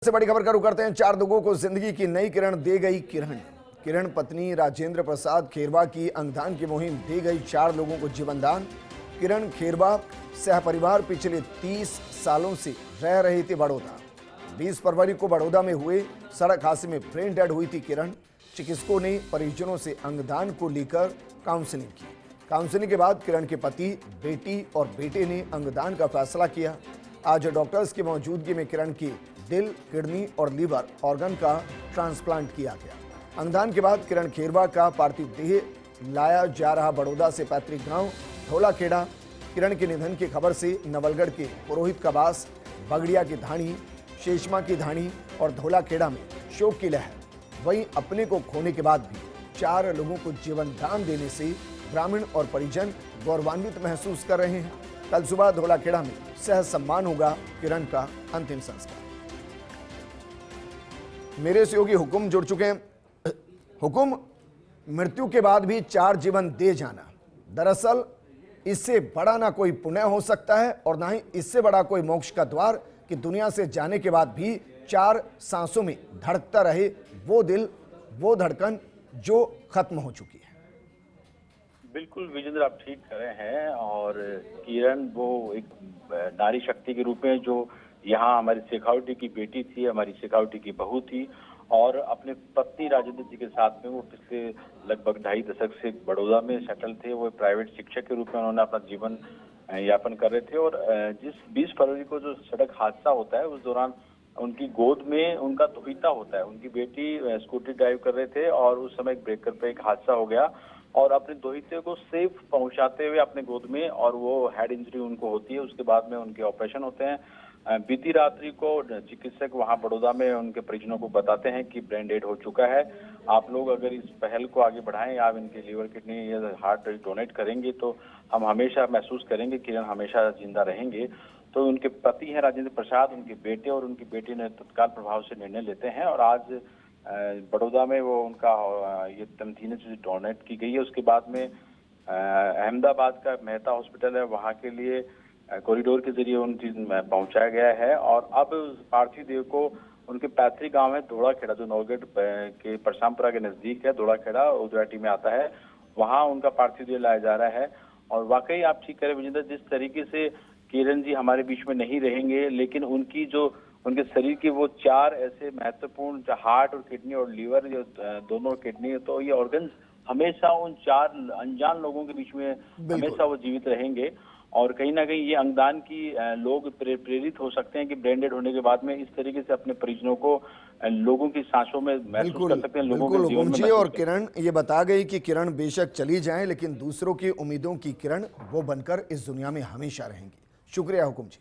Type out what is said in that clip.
से बड़ी खबर का रुख करते हैं। 4 लोगों को जिंदगी की नई किरण दे गई किरण पत्नी राजेंद्र प्रसाद खेरवा की अंगदान की मुहिम दे गई 4 लोगों को जीवन दान। किरण खेरवा सहपरिवार पिछले 30 सालों से रह रही थी बड़ौदा। 20 फरवरी को बड़ौदा में हुए सड़क हादसे में ब्रेन डेड हुई थी किरण। चिकित्सकों ने परिजनों से अंगदान को लेकर काउंसलिंग की। काउंसलिंग के बाद किरण के पति, बेटी और बेटे ने अंगदान का फैसला किया। आज डॉक्टर्स की मौजूदगी में किरण की दिल, किडनी और लीवर ऑर्गन का ट्रांसप्लांट किया गया। अंगदान के बाद किरण खेरवा का पार्थिव देह लाया जा रहा बड़ौदा से पैतृक गांव धौलाखेड़ा। किरण के निधन की खबर से नवलगढ़ के पुरोहित कबास, बगड़िया की धाणी, शेषमा की धाणी और धौलाखेड़ा में शोक की लहर। वहीं अपने को खोने के बाद भी 4 लोगों को जीवन दान देने से ग्रामीण और परिजन गौरवान्वित महसूस कर रहे हैं। कल सुबह धौलाखेड़ा में सह सम्मान होगा किरण का अंतिम संस्कार। मेरे सहयोगी हुकुम जुड़ चुके हैं। हुकुम, मृत्यु के बाद भी 4 जीवन दे जाना, दरअसल इससे बड़ा ना कोई पुण्य हो सकता है और ना ही इससे बड़ा कोई मोक्ष का द्वार कि दुनिया से जाने के बाद भी 4 सांसों में धड़कता रहे वो दिल, वो धड़कन जो खत्म हो चुकी है। बिल्कुल विजेंद्र, आप ठीक कर रहे हैं। और किरण वो एक नारी शक्ति के रूप में जो यहाँ हमारी शेखावटी की बेटी थी, हमारी शेखावटी की बहू थी और अपने पत्नी राजेंद्र जी के साथ में वो पिछले लगभग 2.5 दशक से बड़ौदा में सेटल थे। वो प्राइवेट शिक्षक के रूप में उन्होंने अपना जीवन यापन कर रहे थे। और जिस 20 फरवरी को जो सड़क हादसा होता है उस दौरान उनकी गोद में उनका दोहिता होता है। उनकी बेटी स्कूटी ड्राइव कर रहे थे और उस समय ब्रेकर पे एक हादसा हो गया और अपने दोहिते को सेफ पहुंचाते हुए अपने गोद में, और वो हेड इंजरी उनको होती है। उसके बाद में उनके ऑपरेशन होते हैं। बीती रात्रि को चिकित्सक वहां बड़ौदा में उनके परिजनों को बताते हैं कि ब्रेन डेड हो चुका है। आप लोग अगर इस पहल को आगे बढ़ाएं, आप इनके लीवर, किडनी या हार्ट डोनेट करेंगे तो हम हमेशा महसूस करेंगे किरण हमेशा जिंदा रहेंगे। तो उनके पति हैं राजेंद्र प्रसाद, उनके बेटे और उनकी बेटी ने तत्काल प्रभाव से निर्णय लेते हैं और आज बड़ौदा में वो उनका ये तमदीने से डोनेट की गई है। उसके बाद में अहमदाबाद का मेहता हॉस्पिटल है, वहाँ के लिए कॉरिडोर के जरिए उन चीज पहुंचाया गया है। और अब पार्थिव देव को उनके पैतृक गांव है धौलाखेड़ा, जो नवलगढ़ के परसामपुरा के नजदीक है। धौलाखेड़ा उदयटी में आता है, वहां उनका पार्थिव देह लाया जा रहा है। और वाकई आप ठीक करें विजेंद्र, जिस तरीके से किरण जी हमारे बीच में नहीं रहेंगे, लेकिन उनकी जो उनके शरीर के वो 4 ऐसे महत्वपूर्ण, हार्ट और किडनी और लीवर, जो दोनों किडनी, तो ये ऑर्गन्स हमेशा उन 4 अनजान लोगों के बीच में हमेशा वो जीवित रहेंगे। और कहीं ना कहीं ये अंगदान की लोग प्रेरित हो सकते हैं कि ब्रेन डेड होने के बाद में इस तरीके से अपने परिजनों को लोगों की सांसों में महसूस कर सकते हैं, लोगों के जीवन में। और किरण ये बता गई कि किरण बेशक चली जाएं, लेकिन दूसरों की उम्मीदों की किरण वो बनकर इस दुनिया में हमेशा रहेंगी। शुक्रिया हुकुम जी।